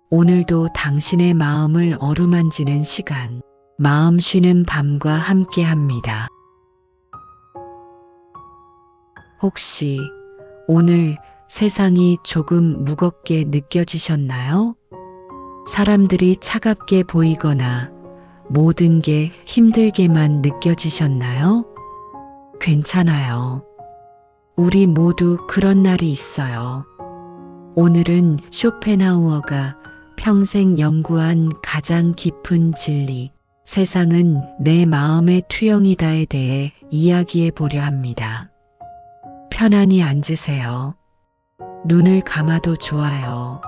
오늘도 당신의 마음을 어루만지는 시간, 마음 쉬는 밤과 함께 합니다. 혹시 오늘 세상이 조금 무겁게 느껴지셨나요? 사람들이 차갑게 보이거나 모든 게 힘들게만 느껴지셨나요? 괜찮아요. 우리 모두 그런 날이 있어요. 오늘은 쇼펜하우어가 평생 연구한 가장 깊은 진리, 세상은 내 마음의 투영이다에 대해 이야기해 보려 합니다. 편안히 앉으세요. 눈을 감아도 좋아요.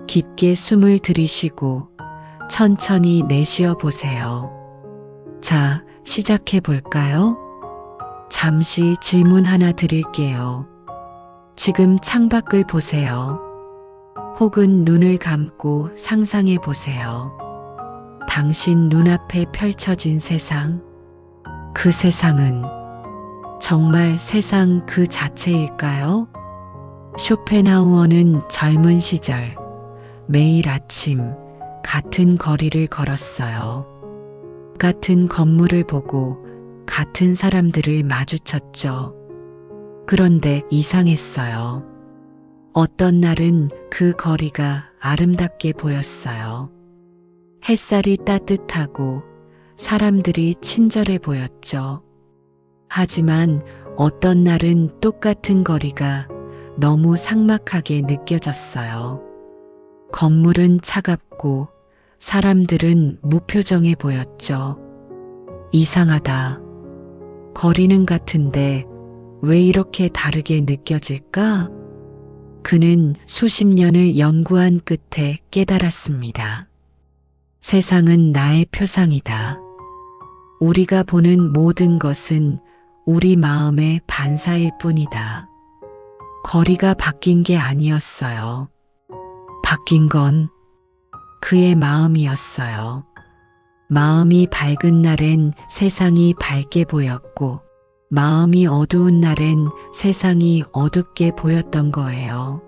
깊게 숨을 들이쉬고 천천히 내쉬어 보세요. 자, 시작해 볼까요? 잠시 질문 하나 드릴게요. 지금 창밖을 보세요. 혹은 눈을 감고 상상해 보세요. 당신 눈앞에 펼쳐진 세상, 그 세상은 정말 세상 그 자체일까요? 쇼펜하우어는 젊은 시절 매일 아침 같은 거리를 걸었어요. 같은 건물을 보고 같은 사람들을 마주쳤죠. 그런데 이상했어요. 어떤 날은 그 거리가 아름답게 보였어요. 햇살이 따뜻하고 사람들이 친절해 보였죠. 하지만 어떤 날은 똑같은 거리가 너무 삭막하게 느껴졌어요. 건물은 차갑고 사람들은 무표정해 보였죠. 이상하다. 거리는 같은데 왜 이렇게 다르게 느껴질까? 그는 수십 년을 연구한 끝에 깨달았습니다. 세상은 나의 표상이다. 우리가 보는 모든 것은 우리 마음의 반사일 뿐이다. 거리가 바뀐 게 아니었어요. 바뀐 건 그의 마음이었어요. 마음이 밝은 날엔 세상이 밝게 보였고, 마음이 어두운 날엔 세상이 어둡게 보였던 거예요.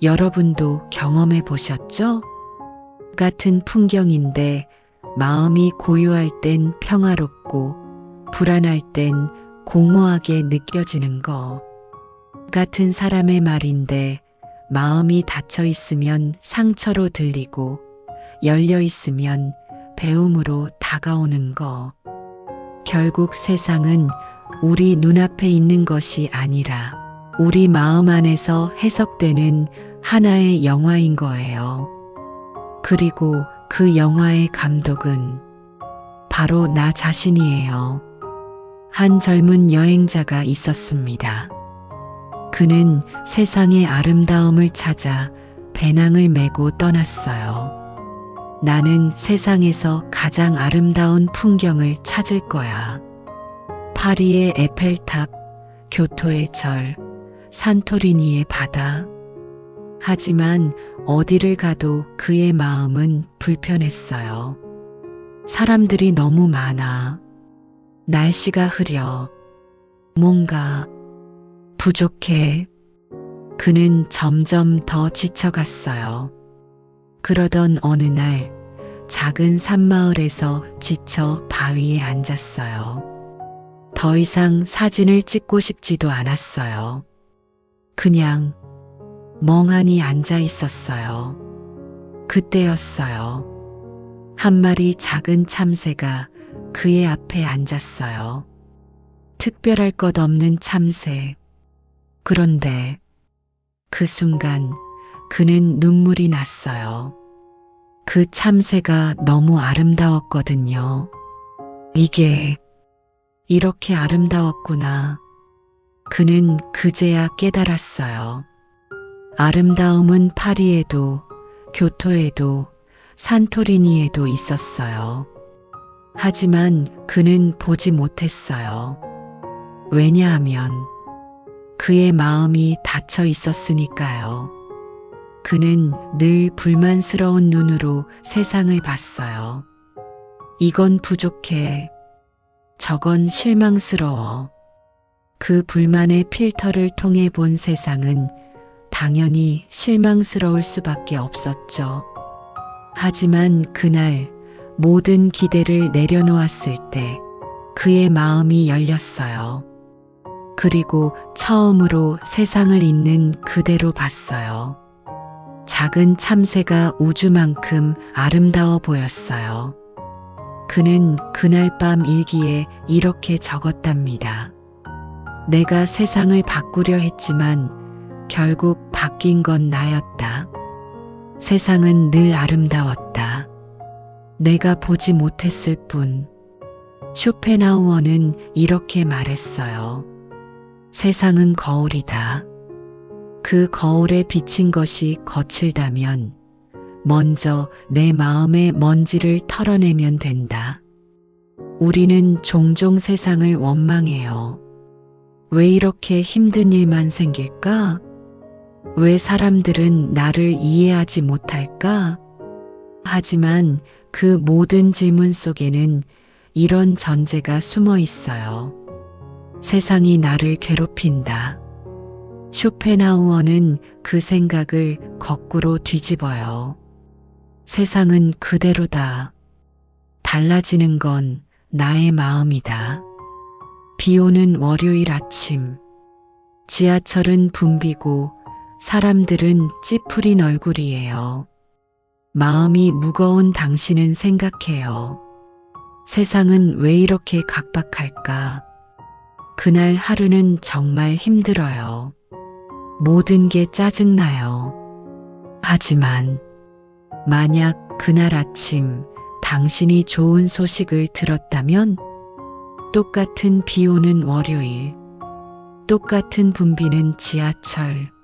여러분도 경험해 보셨죠? 같은 풍경인데 마음이 고요할 땐 평화롭고 불안할 땐 공허하게 느껴지는 거. 같은 사람의 말인데 마음이 닫혀 있으면 상처로 들리고 열려 있으면 배움으로 다가오는 거. 결국 세상은 우리 눈앞에 있는 것이 아니라 우리 마음 안에서 해석되는 하나의 영화인 거예요. 그리고 그 영화의 감독은 바로 나 자신이에요. 한 젊은 여행자가 있었습니다. 그는 세상의 아름다움을 찾아 배낭을 메고 떠났어요. 나는 세상에서 가장 아름다운 풍경을 찾을 거야. 파리의 에펠탑, 교토의 절, 산토리니의 바다. 하지만 어디를 가도 그의 마음은 불편했어요. 사람들이 너무 많아. 날씨가 흐려. 뭔가 부족해. 그는 점점 더 지쳐갔어요. 그러던 어느 날 작은 산마을에서 지쳐 바위에 앉았어요. 더 이상 사진을 찍고 싶지도 않았어요. 그냥 멍하니 앉아 있었어요. 그때였어요. 한 마리 작은 참새가 그의 앞에 앉았어요. 특별할 것 없는 참새. 그런데 그 순간 그는 눈물이 났어요. 그 참새가 너무 아름다웠거든요. 이게 이렇게 아름다웠구나. 그는 그제야 깨달았어요. 아름다움은 파리에도, 교토에도, 산토리니에도 있었어요. 하지만 그는 보지 못했어요. 왜냐하면 그의 마음이 닫혀 있었으니까요. 그는 늘 불만스러운 눈으로 세상을 봤어요. 이건 부족해. 저건 실망스러워. 그 불만의 필터를 통해 본 세상은 당연히 실망스러울 수밖에 없었죠. 하지만 그날 모든 기대를 내려놓았을 때 그의 마음이 열렸어요. 그리고 처음으로 세상을 있는 그대로 봤어요. 작은 참새가 우주만큼 아름다워 보였어요. 그는 그날 밤 일기에 이렇게 적었답니다. 내가 세상을 바꾸려 했지만 결국 바뀐 건 나였다. 세상은 늘 아름다웠다. 내가 보지 못했을 뿐. 쇼펜하우어는 이렇게 말했어요. 세상은 거울이다. 그 거울에 비친 것이 거칠다면 먼저 내 마음의 먼지를 털어내면 된다. 우리는 종종 세상을 원망해요. 왜 이렇게 힘든 일만 생길까? 왜 사람들은 나를 이해하지 못할까? 하지만 그 모든 질문 속에는 이런 전제가 숨어 있어요. 세상이 나를 괴롭힌다. 쇼펜하우어는 그 생각을 거꾸로 뒤집어요. 세상은 그대로다. 달라지는 건 나의 마음이다. 비 오는 월요일 아침. 지하철은 붐비고 사람들은 찌푸린 얼굴이에요. 마음이 무거운 당신은 생각해요. 세상은 왜 이렇게 각박할까? 그날 하루는 정말 힘들어요. 모든 게 짜증나요. 하지만 만약 그날 아침 당신이 좋은 소식을 들었다면 똑같은 비 오는 월요일, 똑같은 붐비는 지하철.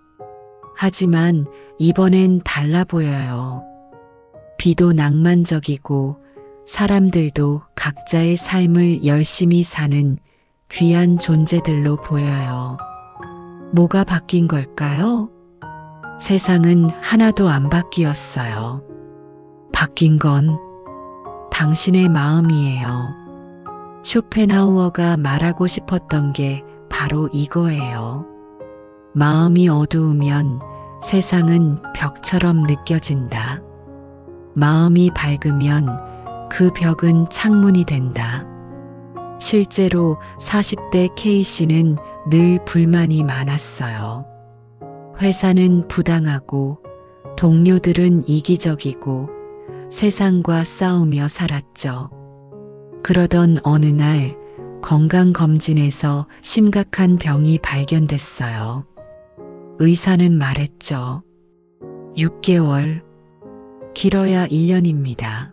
하지만 이번엔 달라 보여요. 비도 낭만적이고 사람들도 각자의 삶을 열심히 사는 귀한 존재들로 보여요. 뭐가 바뀐 걸까요? 세상은 하나도 안 바뀌었어요. 바뀐 건 당신의 마음이에요. 쇼펜하우어가 말하고 싶었던 게 바로 이거예요. 마음이 어두우면 세상은 벽처럼 느껴진다. 마음이 밝으면 그 벽은 창문이 된다. 실제로 40대 K씨는 늘 불만이 많았어요. 회사는 부당하고 동료들은 이기적이고 세상과 싸우며 살았죠. 그러던 어느 날 건강검진에서 심각한 병이 발견됐어요. 의사는 말했죠. 6개월, 길어야 1년입니다.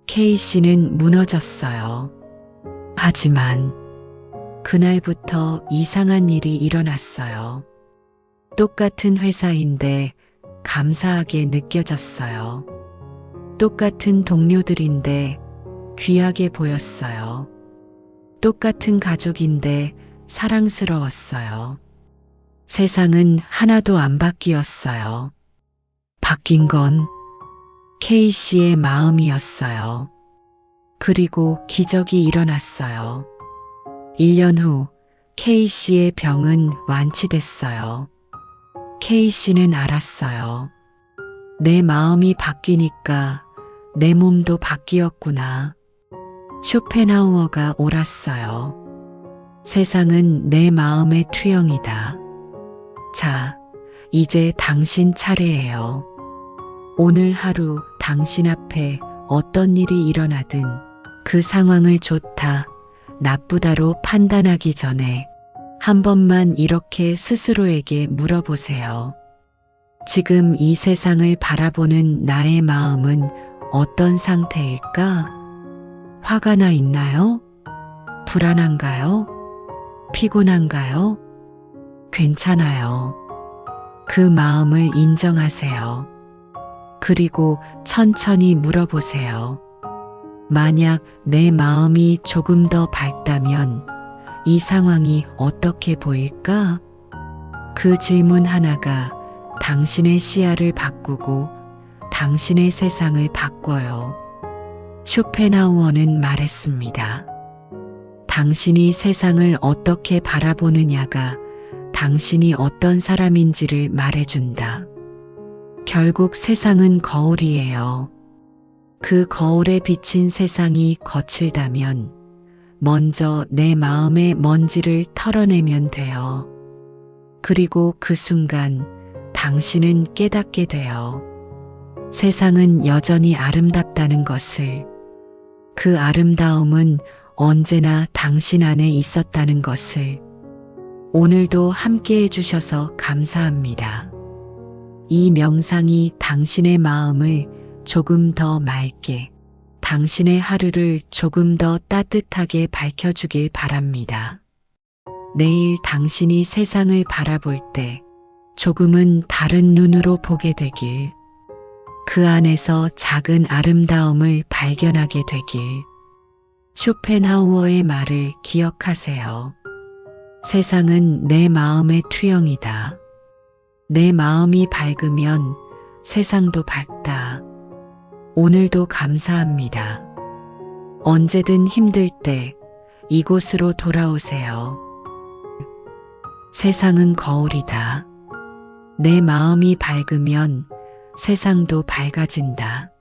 K씨는 무너졌어요. 하지만 그날부터 이상한 일이 일어났어요. 똑같은 회사인데 감사하게 느껴졌어요. 똑같은 동료들인데 귀하게 보였어요. 똑같은 가족인데 사랑스러웠어요. 세상은 하나도 안 바뀌었어요. 바뀐 건 K씨의 마음이었어요. 그리고 기적이 일어났어요. 1년 후 K씨의 병은 완치됐어요. K씨는 알았어요. 내 마음이 바뀌니까 내 몸도 바뀌었구나. 쇼펜하우어가 옳았어요. 세상은 내 마음의 투영이다. 자, 이제 당신 차례예요. 오늘 하루 당신 앞에 어떤 일이 일어나든 그 상황을 좋다, 나쁘다로 판단하기 전에 한 번만 이렇게 스스로에게 물어보세요. 지금 이 세상을 바라보는 나의 마음은 어떤 상태일까? 화가 나 있나요? 불안한가요? 피곤한가요? 괜찮아요. 그 마음을 인정하세요. 그리고 천천히 물어보세요. 만약 내 마음이 조금 더 밝다면 이 상황이 어떻게 보일까? 그 질문 하나가 당신의 시야를 바꾸고 당신의 세상을 바꿔요. 쇼펜하우어는 말했습니다. 당신이 세상을 어떻게 바라보느냐가 당신이 어떤 사람인지를 말해준다. 결국 세상은 거울이에요. 그 거울에 비친 세상이 거칠다면 먼저 내 마음의 먼지를 털어내면 돼요. 그리고 그 순간 당신은 깨닫게 돼요. 세상은 여전히 아름답다는 것을, 그 아름다움은 언제나 당신 안에 있었다는 것을. 오늘도 함께 해주셔서 감사합니다. 이 명상이 당신의 마음을 조금 더 맑게, 당신의 하루를 조금 더 따뜻하게 밝혀주길 바랍니다. 내일 당신이 세상을 바라볼 때 조금은 다른 눈으로 보게 되길, 그 안에서 작은 아름다움을 발견하게 되길. 쇼펜하우어의 말을 기억하세요. 세상은 내 마음의 투영이다. 내 마음이 밝으면 세상도 밝다. 오늘도 감사합니다. 언제든 힘들 때 이곳으로 돌아오세요. 세상은 거울이다. 내 마음이 밝으면 세상도 밝아진다.